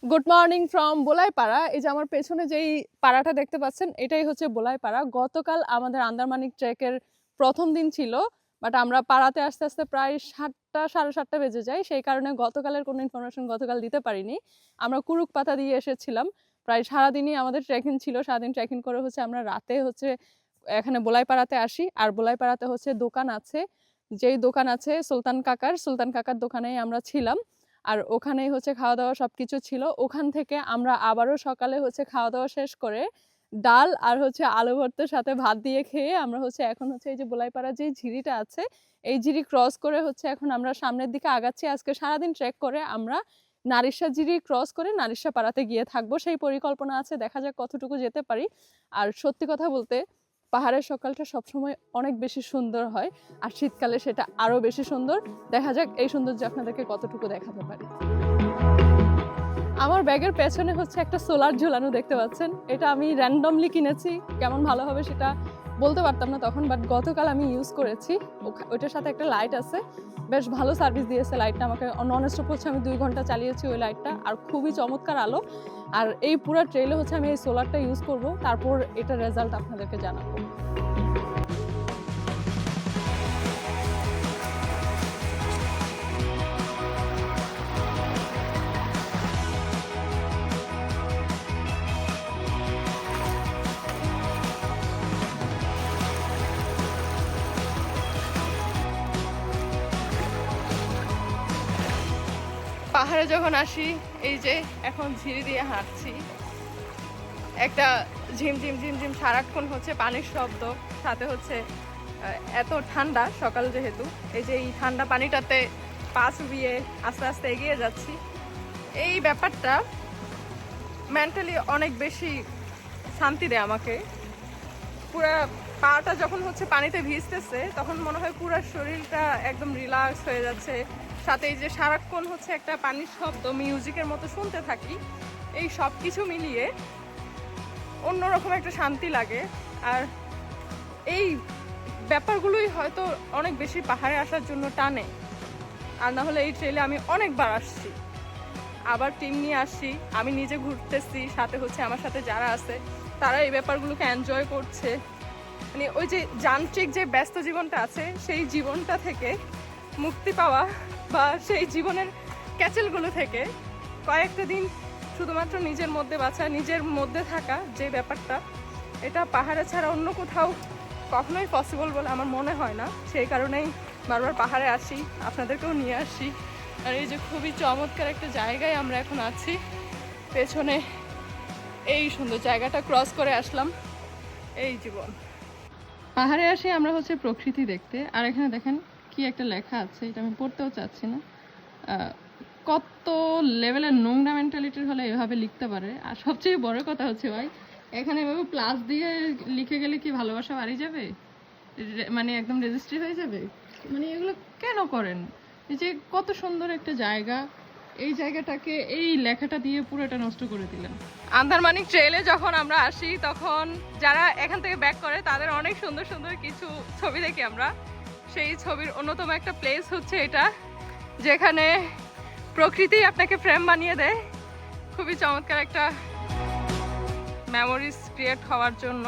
Good morning from বোলাইপাড়া। এই যে আমার পেছনে যেই পাড়াটা দেখতে পাচ্ছেন এটাই হচ্ছে বোলাইপাড়া। গতকাল আমাদের আন্দারমানিক ট্রেকের প্রথম দিন ছিল, বাট আমরা পাড়াতে আস্তে আস্তে প্রায় 7টা 7:30 বেজে যায়, সেই কারণে গতকালের কোনো ইনফরমেশন গতকাল দিতে পারিনি। আমরা কুরুক পাতা দিয়ে এসেছিলাম। প্রায় সারাদিনই আমাদের ট্রেকিং ছিল, সারাদিন ট্রেকিং করে হচ্ছে আমরা রাতে হচ্ছে এখানে বোলাইপাড়াতে আসি। আর বোলাইপাড়াতে হচ্ছে দোকান আছে, যেই দোকান আছে সুলতান কাকার দোকানেই আমরা ছিলাম। আর ওখানেই হচ্ছে খাওয়া দাওয়া সবকিছু ছিল। ওখান থেকে আমরা আবারও সকালে হচ্ছে খাওয়া দাওয়া শেষ করে ডাল আর হচ্ছে আলু ভর্তার সাথে ভাত দিয়ে খেয়ে আমরা হচ্ছে এখন হচ্ছে এই যে বোলাইপাড়া যে ঝিরিটা আছে এই ঝিরি ক্রস করে হচ্ছে এখন আমরা সামনের দিকে আগাচ্ছি। আজকে সারাদিন ট্রেক করে আমরা নারিশা ঝিরি ক্রস করে নারিশা পাড়াতে গিয়ে থাকবো, সেই পরিকল্পনা আছে। দেখা যাক কতটুকু যেতে পারি। আর সত্যি কথা বলতে পাহাড়ের সকালটা সবসময় অনেক বেশি সুন্দর হয়, আর শীতকালে সেটা আরো বেশি সুন্দর। দেখা যাক এই সৌন্দর্য আপনাদেরকে কতটুকু দেখাতে পারি। আমার ব্যাগের পেছনে হচ্ছে একটা সোলার ঝুলানো দেখতে পাচ্ছেন। এটা আমি র্যান্ডমলি কিনেছি, কেমন ভালো হবে সেটা বলতে পারতাম না তখন, বাট গতকাল আমি ইউজ করেছি। ওইটার সাথে একটা লাইট আছে, বেশ ভালো সার্ভিস দিয়েছে লাইটটা আমাকে। নন স্টপ হচ্ছে আমি 2 ঘন্টা চালিয়েছি ওই লাইটটা, আর খুবই চমৎকার আলো। আর এই পুরো ট্রেলে হচ্ছে আমি এই সোলারটা ইউজ করব, তারপর এটার রেজাল্ট আপনাদেরকে জানাবো। পাহাড়ে যখন আসি, এই যে এখন ঝিরি দিয়ে হাঁটছি, একটা ঝিমঝিম ঝিমঝিম সারাক্ষণ হচ্ছে পানির শব্দ, সাথে হচ্ছে এত ঠান্ডা সকাল যেহেতু, এই যে এই ঠান্ডা পানিটাতে পা চুবিয়ে আস্তে আস্তে এগিয়ে যাচ্ছি। এই ব্যাপারটা মেন্টালি অনেক বেশি শান্তি দেয় আমাকে। পুরা পাটা যখন হচ্ছে পানিতে ভিজতেছে তখন মনে হয় পুরো শরীরটা একদম রিল্যাক্স হয়ে যাচ্ছে। সাথে এই যে সারাক্ষণ হচ্ছে একটা পানির শব্দ মিউজিকের মতো শুনতে থাকি, এই সব কিছু মিলিয়ে অন্যরকম একটা শান্তি লাগে। আর এই ব্যাপারগুলোই হয়তো অনেক বেশি পাহাড়ে আসার জন্য টানে। আর না হলে এই ট্রেলে আমি অনেকবার আসছি, আবার টিম নিয়ে আসছি, আমি নিজে ঘুরতেছি, সাথে হচ্ছে আমার সাথে যারা আছে তারা এই ব্যাপারগুলোকে এনজয় করছে। মানে ওই যে যান্ত্রিক যে ব্যস্ত জীবনটা আছে সেই জীবনটা থেকে মুক্তি পাওয়া, বা সেই জীবনের ক্যাচেলগুলো থেকে কয়েকটা দিন শুধুমাত্র নিজের মধ্যে বাঁচা, নিজের মধ্যে থাকা, যে ব্যাপারটা, এটা পাহাড়ে ছাড়া অন্য কোথাও কখনোই পসিবল বলে আমার মনে হয় না। সেই কারণেই বারবার পাহাড়ে আসি, আপনাদেরকেও নিয়ে আসি। আর এই যে খুবই চমৎকার একটা জায়গায় আমরা এখন আছি, পেছনে এই সুন্দর জায়গাটা ক্রস করে আসলাম। এই জীবন পাহাড়ে আসি আমরা হচ্ছে প্রকৃতি দেখতে। আর এখানে দেখেন কি একটা লেখা আছে, এটা আমি পড়তেও চাচ্ছি না। কত লেভেলের নোংরা মেন্টালিটির হলে এভাবে লিখতে পারে। আর সবচেয়ে বড় কথা হচ্ছে ভাই, এখানে এভাবে প্লাস দিয়ে লিখে গেলে কি ভালোবাসা বাড়ি যাবে, মানে একদম রেজিস্ট্রি হয়ে যাবে? মানে এগুলো কেন করেন? এই যে কত সুন্দর একটা জায়গা, এই জায়গাটাকে এই লেখাটা দিয়ে পুরোটা নষ্ট করে দিলেন। আন্দারমানিক ট্রেলে যখন আমরা আসি তখন যারা এখান থেকে ব্যাক করে তাদের অনেক সুন্দর সুন্দর কিছু ছবি দেখি আমরা। সেই ছবির অন্যতম একটা প্লেস হচ্ছে এটা, যেখানে প্রকৃতি আপনাকে ফ্রেম বানিয়ে দেয়। খুবই চমৎকার একটা মেমোরিজ ক্রিয়েট হওয়ার জন্য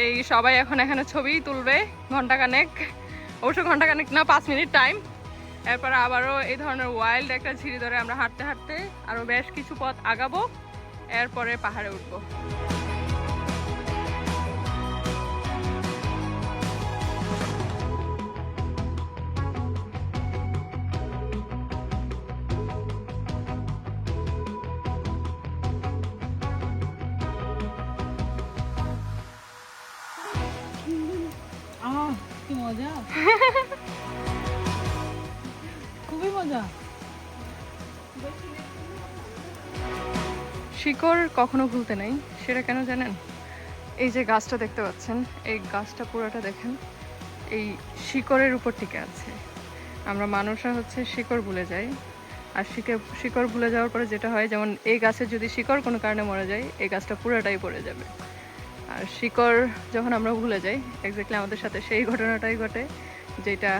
এই সবাই এখন এখানে ছবি তুলবে ঘন্টাখানেক, অবশ্য ঘন্টাখানেক না, 5 মিনিট টাইম। এরপর আবারও এই ধরনের ওয়াইল্ড একটা ঝিরি ধরে আমরা হাঁটতে হাঁটতে আরও বেশ কিছু পথ আগাবো, এরপরে পাহাড়ে উঠবো। কি মজা, খুবই মজা। শিকড় কখনো ভুলতে নেই, সেটা কেন জানেন? এই যে গাছটা দেখতে পাচ্ছেন, এই গাছটা পুরোটা দেখেন, এই শিকড়ের উপর টিকে আছে। আমরা মানুষরা হচ্ছে শিকড় ভুলে যাই, আর শিকড় ভুলে যাওয়ার পরে যেটা হয়, যেমন এই গাছের যদি শিকড় কোনো কারণে মরে যায় এই গাছটা পুরোটাই পড়ে যাবে। আর শিকড় যখন আমরা ভুলে যাই, এক্স্যাক্টলি আমাদের সাথে সেই ঘটনাটাই ঘটে, যেটা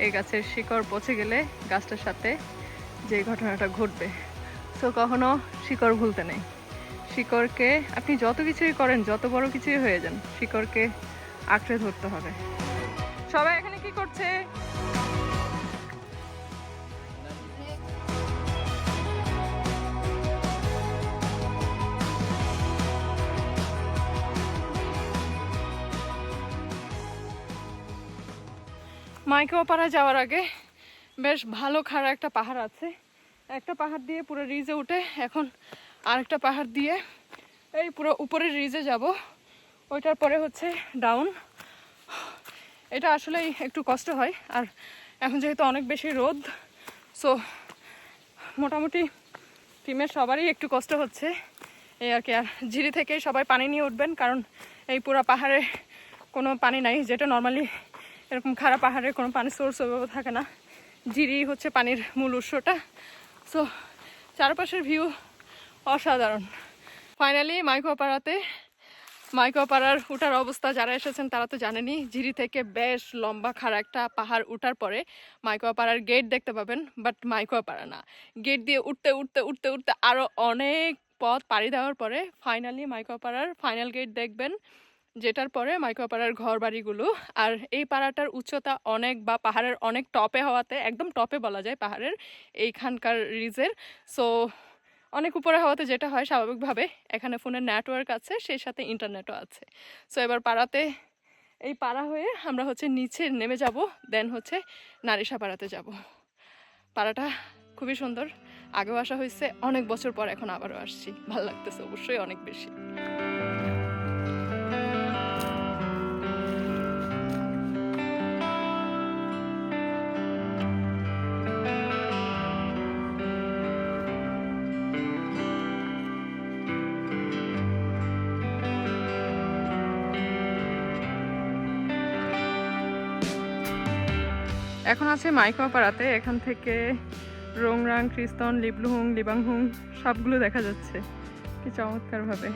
এই গাছের শিকড় পচে গেলে গাছটার সাথে যে ঘটনাটা ঘটবে। সো কখনো শিকড় ভুলতে নেই। শিকড়কে আপনি যত কিছুই করেন, যত বড় কিছুই হয়ে যান, শিকড়কে আঁকড়ে ধরতে হবে। সবাই এখানে কি করছে? মাইক্রোপাড়া যাওয়ার আগে বেশ ভালো খাড়া একটা পাহাড় আছে। একটা পাহাড় দিয়ে পুরো রিজে উঠে এখন আরেকটা পাহাড় দিয়ে এই পুরো উপরের রিজে যাব। ওইটার পরে হচ্ছে ডাউন। এটা আসলেই একটু কষ্ট হয়, আর এখন যেহেতু অনেক বেশি রোদ, সো মোটামুটি টিমের সবারই একটু কষ্ট হচ্ছে এই আর কি। আর ঝিরি থেকে সবাই পানি নিয়ে উঠবেন, কারণ এই পুরো পাহাড়ে কোনো পানি নাই, যেটা নর্মালি এরকম খারাপ পাহাড়ে কোনো পানির সোর্স ওইভাবে থাকে না। ঝিরি হচ্ছে পানির মূল উৎসটা। সো চারপাশের ভিউ অসাধারণ। ফাইনালি মাইক্রোপাড়ার উঠার অবস্থা যারা এসেছেন তারা তো জানেনই। ঝিরি থেকে বেশ লম্বা খাড়া একটা পাহাড় উঠার পরে মাইক্রোপাড়ার গেট দেখতে পাবেন, বাট মাইক্রোপাড়া না। গেট দিয়ে উঠতে উঠতে উঠতে উঠতে আরও অনেক পথ পাড়ি দেওয়ার পরে ফাইনালি মাইক্রোপাড়ার ফাইনাল গেট দেখবেন, যেটার পরে মাইক্রোপাড়ার ঘর বাড়িগুলো। আর এই পাড়াটার উচ্চতা অনেক, বা পাহাড়ের অনেক টপে হওয়াতে, একদম টপে বলা যায় পাহাড়ের এইখানকার রিজের। সো অনেক উপরে হওয়াতে যেটা হয় স্বাভাবিকভাবে এখানে ফোনের নেটওয়ার্ক আছে, সেই সাথে ইন্টারনেটও আছে। সো এবার পাড়াতে, এই পাড়া হয়ে আমরা হচ্ছে নিচে নেমে যাব, দেন হচ্ছে নারিশাপাড়াতে যাব। পাড়াটা খুবই সুন্দর, আগেও আসা হয়েছে, অনেক বছর পর এখন আবারও আসছি, ভালো লাগতেছে অবশ্যই অনেক বেশি। এখন আছে মাইক্রোপাড়াতে, এখান থেকে রোংরাং, খ্রিস্তন, লিবলুহুং, লিবাংহুং সবগুলো দেখা যাচ্ছে কি চমৎকার ভাবে।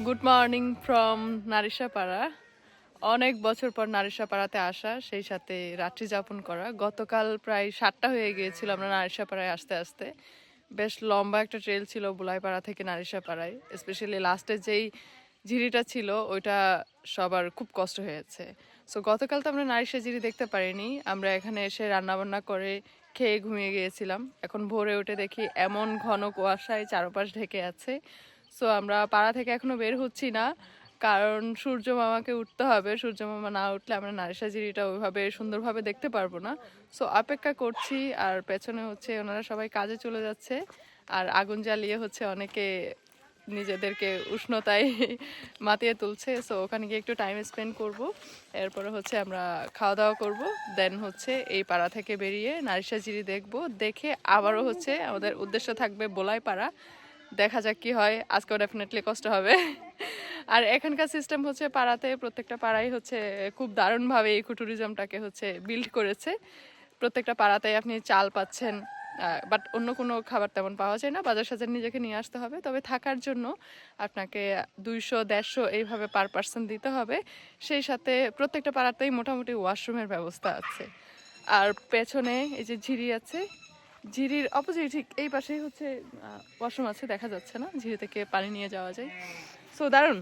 Good morning from Narishapara. অনেক বছর পর নারিশাপাড়াতে আসা, সেই সাথে রাত্রি যাপন করা। গতকাল প্রায় 7টা হয়ে গিয়েছিল আমরা নারিশাপাড়ায় আসতে আসতে। বেশ লম্বা একটা ট্রেল ছিল বুলাইপাড়া থেকে নারিশাপাড়ায়, স্পেশালি লাস্টে যেই ঝিরিটা ছিল ওইটা সবার খুব কষ্ট হয়েছে। সো গতকাল তো আমরা নারিশা ঝিরি দেখতে পারিনি, আমরা এখানে এসে রান্নাবান্না করে খেয়ে ঘুমিয়ে গিয়েছিলাম। এখন ভোরে উঠে দেখি এমন ঘন কুয়াশায় চারপাশ ঢেকে আছে। সো আমরা পাড়া থেকে এখনো বের হচ্ছি না, কারণ সূর্য মামাকে উঠতে হবে। সূর্য মামা না উঠলে আমরা নারিশা ঝিরিটা ওইভাবে সুন্দরভাবে দেখতে পারবো না। সো অপেক্ষা করছি, আর পেছনে হচ্ছে ওনারা সবাই কাজে চলে যাচ্ছে, আর আগুন জ্বালিয়ে হচ্ছে অনেকে নিজেদেরকে উষ্ণতায় মাতিয়ে তুলছে। সো ওখানে গিয়ে একটু টাইম স্পেন্ড করব, এরপরে হচ্ছে আমরা খাওয়া দাওয়া করব, দেন হচ্ছে এই পাড়া থেকে বেরিয়ে নারিশা ঝিরি দেখবো। দেখে আবারও হচ্ছে আমাদের উদ্দেশ্য থাকবে বোলাই পাড়া। দেখা যাক কি হয়, আজকেও ডেফিনেটলি কষ্ট হবে। আর এখানকার সিস্টেম হচ্ছে পাড়াতে, প্রত্যেকটা পাড়াই হচ্ছে খুব দারুণভাবে ইকো ট্যুরিজমটাকে হচ্ছে বিল্ড করেছে। প্রত্যেকটা পাড়াতেই আপনি চাল পাচ্ছেন, বাট অন্য কোনো খাবার তেমন পাওয়া যায় না, বাজার সাজার নিজেকে নিয়ে আসতে হবে। তবে থাকার জন্য আপনাকে 200-150 এইভাবে পার পার্সন দিতে হবে। সেই সাথে প্রত্যেকটা পাড়াতেই মোটামুটি ওয়াশরুমের ব্যবস্থা আছে। আর পেছনে এই যে ঝিরি আছে, ঝিরির অপোজিট ঠিক এই পাশেই হচ্ছে ওয়াশরুম আছে, দেখা যাচ্ছে না, ঝিরি থেকে পানি নিয়ে যাওয়া যায়। সো দারুণ,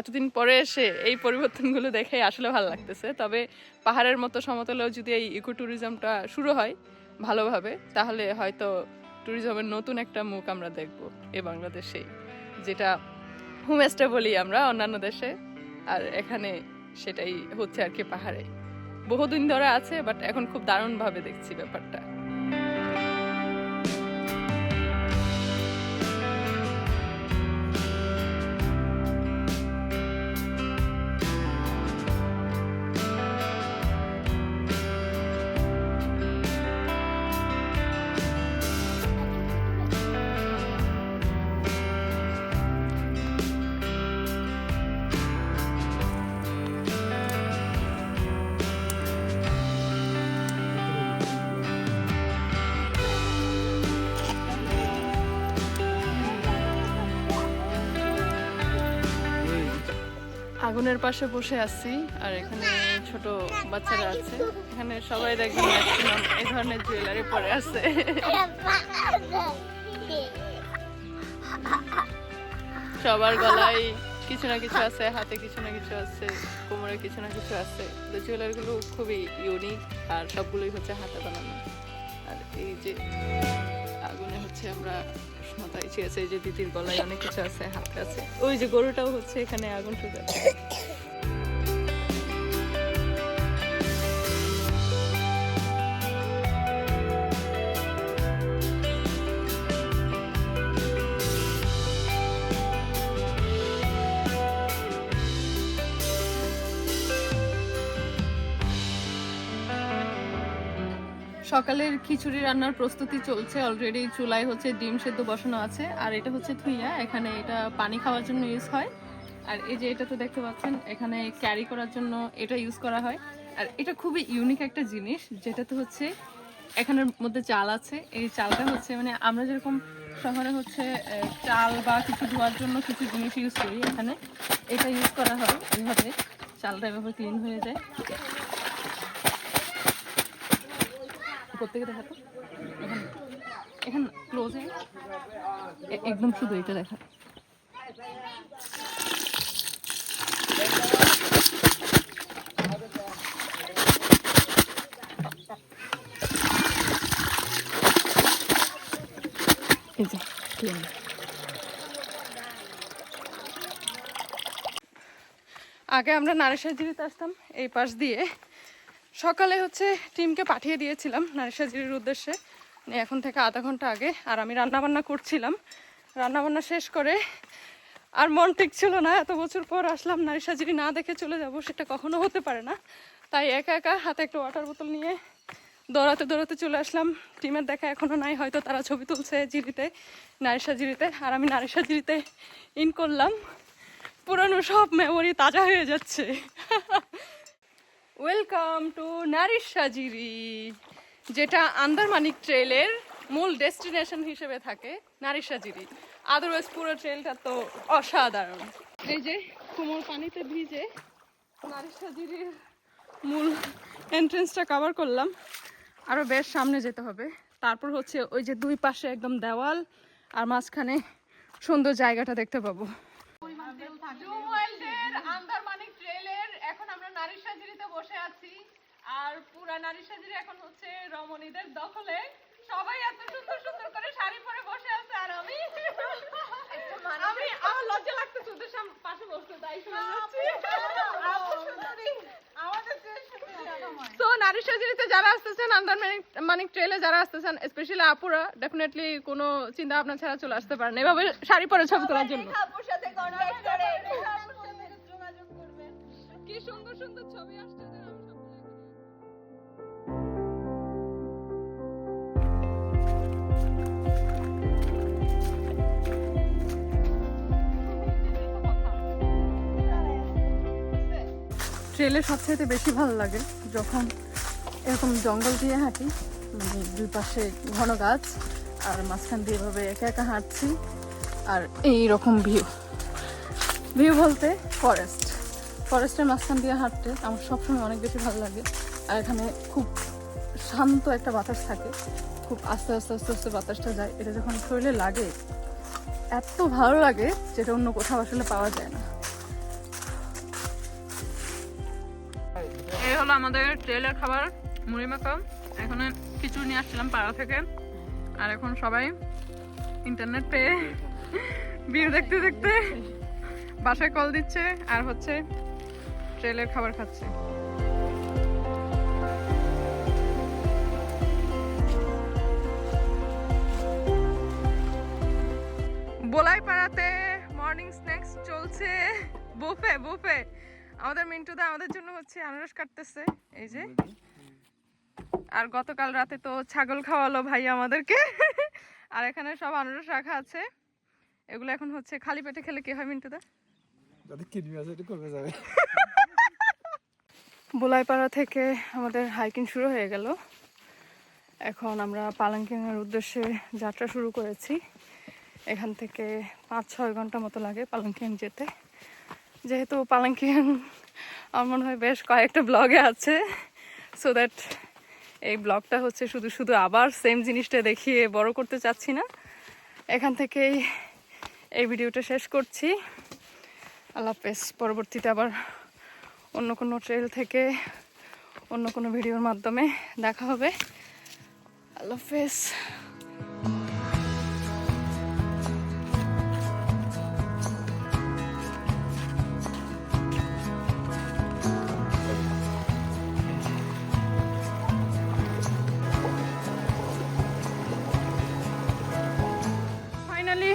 এতদিন পরে এসে এই পরিবর্তনগুলো দেখে আসলে ভালো লাগতেছে। তবে পাহাড়ের মতো সমতলেও যদি এই ইকো ট্যুরিজমটা শুরু হয় ভালোভাবে, তাহলে হয়তো ট্যুরিজমের নতুন একটা মুখ আমরা দেখব এই বাংলাদেশেই, যেটা হোমস্টে বলি আমরা অন্যান্য দেশে, আর এখানে সেটাই হচ্ছে আর কি পাহাড়ে। বহুদিন ধরে আছে, বাট এখন খুব দারুণভাবে দেখছি ব্যাপারটা। আগুনের পাশে বসে আছি, আর এখানে ছোট বাচ্চারা আছে। এখানে সবাই দেখবেন ম্যাক্সিমাম এই ধরনের জুয়েলারি পরে আছে। সবার গলায় কিছু না কিছু আছে, হাতে কিছু না কিছু আছে, কোমরে কিছু না কিছু আছে। তো জুয়েলারিগুলো খুবই ইউনিক, আর সবগুলোই হচ্ছে হাতে বানানো। আর এই যে আগুনে হচ্ছে আমরা উষ্ণতা এসে আছে, এই যে দিদির গলায় অনেক কিছু আছে, হাতে আছে। ওই যে গরুটাও হচ্ছে এখানে আগুন ঠুকাচ্ছে। সকালের খিচুড়ি রান্নার প্রস্তুতি চলছে। অলরেডি চুলায় হচ্ছে ডিম সেদ্ধ বসানো আছে, আর এটা হচ্ছে থুইয়া। এখানে এটা পানি খাওয়ার জন্য ইউজ হয়। আর এই যে এটা তো দেখতে পাচ্ছেন, এখানে ক্যারি করার জন্য এটা ইউজ করা হয়। আর এটা খুবই ইউনিক একটা জিনিস, যেটাতে হচ্ছে এখানের মধ্যে চাল আছে। এই চালটা হচ্ছে মানে আমরা যেরকম শহরে হচ্ছে চাল বা কিছু ধোয়ার জন্য কিছু জিনিস ইউজ করি, এখানে এটা ইউজ করা হয়। এইভাবে চালটা এভাবে ক্লিন হয়ে যায়। প্রত্যেকে দেখাতো এখানে ক্লোজে একদম শুধু এটা দেখা। এই যে ক্লিন। আগে আমরা নারিশাঝিরিতে আসতাম এই পাশ দিয়ে। সকালে হচ্ছে টিমকে পাঠিয়ে দিয়েছিলাম নারিশাঝিরির উদ্দেশ্যে, এখন থেকে আধা ঘন্টা আগে। আর আমি রান্নাবান্না করছিলাম। রান্নাবান্না শেষ করে আর মন ঠিক ছিল না, এত বছর পর আসলাম, নারিশাঝিরি না দেখে চলে যাব সেটা কখনো হতে পারে না। তাই একা একা হাতে একটা ওয়াটার বোতল নিয়ে দৌড়াতে দৌড়াতে চলে আসলাম। টিমের দেখা এখনও নাই, হয়তো তারা ছবি তুলছে জিরিতে, নারিশাঝিরিতে। আর আমি নারিশাঝিরিতে ইন করলাম। পুরনো সব মেমোরি তাজা হয়ে যাচ্ছে। ওয়েলকাম টু নারিশাঝিরি, যেটা আন্দারমানিক ট্রেলের মূল ডেস্টিনেশন হিসেবে থাকে নারিশাঝিরি। আদারওয়াইজ পুরো ট্রেলটা তো অসাধারণ। এই যে কোমর পানিতে ভিজে নারিশাঝিরির মূল এন্ট্রেন্সটা কভার করলাম। আরও বেশ সামনে যেতে হবে, তারপর হচ্ছে ওই যে দুই পাশে একদম দেওয়াল, আর মাঝখানে সুন্দর জায়গাটা দেখতে পাবো। আন্দারমানিক ট্রেলের এখন আমরা নারিশাঝিরিতে বসে আছি, আর পুরা নারিশাঝিরি এখন হচ্ছে রমণীদের দখলে। সবাই এত সুন্দর সুন্দর করে শাড়ি পরে বসে আছে, আর আমি আমার লজ্জা লাগতেছে ওদের পাশে বসতে, তাই শুনে যাচ্ছি। তো নারিশাঝিরিতে যারা আসতেছেন, আন্দারমানিক ট্রেলে যারা আসতেছেন, স্পেশালি আপুরা ডেফিনেটলি কোনো চিন্তা ভাবনা ছাড়া চলে আসতে পারেন এভাবে শাড়ি পরে ছবি তোলার জন্য। কি সুন্দর সুন্দর ছবি আসছে। ট্রেলে সবচেয়ে বেশি ভালো লাগে যখন এরকম জঙ্গল দিয়ে হাঁটি, মানে দুই পাশে ঘন গাছ, আর মাঝখান দিয়ে এভাবে একা একা হাঁটছি, আর এইরকম ভিউ বলতে ফরেস্টের মাঝখান দিয়ে হাঁটতে আমার সবসময় অনেক বেশি ভালো লাগে। আর এখানে খুব শান্ত একটা বাতাস থাকে, খুব আস্তে আস্তে আস্তে আস্তে বাতাসটা যায়। এটা যখন শরীরে লাগে এত ভালো লাগে, যেটা অন্য কোথাও আসলে পাওয়া যায় না। এই হলো আমাদের ট্রেলের খাবার, মুড়ি মাখা। এখানে খিচুড়ি নিয়ে আসছিলাম পাড়া থেকে, আর এখন সবাই ইন্টারনেট পেয়ে ভিউ দেখতে দেখতে বাসায় কল দিচ্ছে, আর হচ্ছে ট্রেলের খাবার খাচ্ছে। বোলাইপাড়াতে মর্নিং স্ন্যাক্স চলছে, বুফে বুফে। আমাদের মিন্টুদা আমাদের জন্য হচ্ছে আনারস কাটতেছে, এই যে। আর গতকাল রাতে তো ছাগল খাওয়ালো ভাই আমাদেরকে। আর এখানে সব আনারস রাখা আছে, এগুলো এখন হচ্ছে খালি পেটে খেলে কি হয় মিন্টুদা? বোলাইপাড়া থেকে আমাদের হাইকিং শুরু হয়ে গেল। এখন আমরা পালাঙ্কিংয়ের উদ্দেশ্যে যাত্রা শুরু করেছি। এখান থেকে 5-6 ঘন্টা মতো লাগে পালাঙ্কিং যেতে। যেহেতু পালাঙ্কিং আমার মনে হয় বেশ কয়েকটা ব্লগে আছে, সো দ্যাট এই ব্লগটা হচ্ছে শুধু শুধু আবার সেম জিনিসটা দেখিয়ে বড় করতে চাচ্ছি না। এখান থেকেই এই ভিডিওটা শেষ করছি। আল্লাহ হাফেজ। পরবর্তীতে আবার অন্য কোনো ট্রেল থেকে অন্য কোনো ভিডিওর মাধ্যমে দেখা হবে। আল্লাহ হাফেজ। ফাইনালি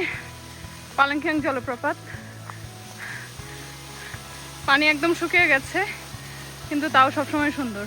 পালাঙ্কিং জলপ্রপাত। পানি একদম শুকিয়ে গেছে, কিন্তু তাও সবসময় সুন্দর।